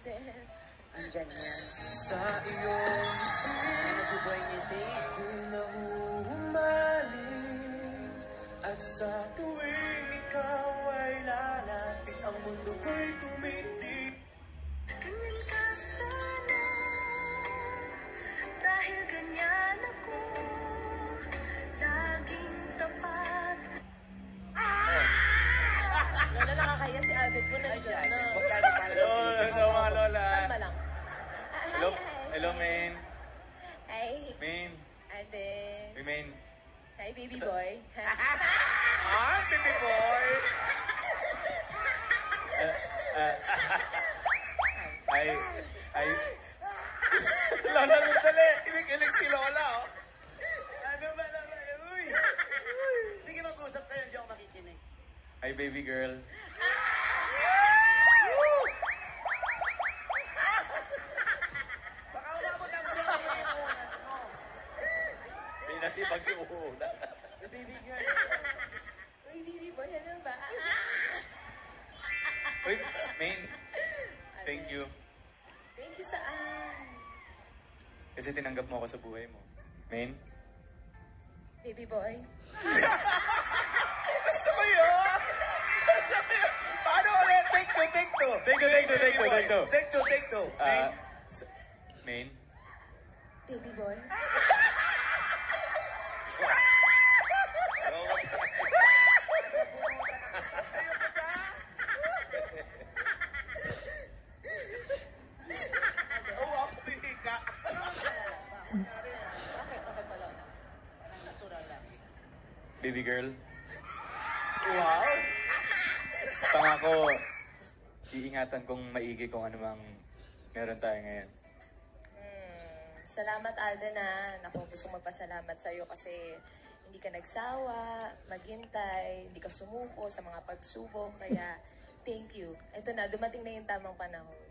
Alden. Andyan yan. Sa iyong nasubay ngiti kung nahuhumaling at sa tuwing ikaw ay lalapit ang mundo ko'y tumitig. Tingin ka sana dahil ganyan ako laging tapat. Lola, nakakaya si Alden ko na dyan. Magkano para Hello, mga lola. Kalma lang. Hello, hello, Main. Hi, Main. Alden. Hey, Main. Hi, baby boy. Ah, baby boy. Ay. Lola, dali. Kinikilig si Lola, oh. Ano ba naman? Uy! Sige, mag-usap kayo, hindi ako makikinig. Hi, baby girl. Baka umabot ang siniunas mo. May natibag yung una. The baby girl. Uy, baby boy, ano ba? Uy, Main. Thank you. Thank you saan? Kasi tinanggap mo ako sa buhay mo. Main. Baby boy. Basta ba yun? Paano ulit? Take two. Take two. Take two. Main. Main. Baby boy. Oo, ako bihika. Okay pa, Lola. Parang natural lang eh. Baby girl. Wow! Pangako, iingatan kong maigi kung ano mang meron tayo ngayon. Salamat, Alden, Naku, gusto kong magpasalamat sa'yo kasi hindi ka nagsawa, maghintay, hindi ka sumuko sa mga pagsubok. Kaya, thank you. Ito na, dumating na yung tamang panahon.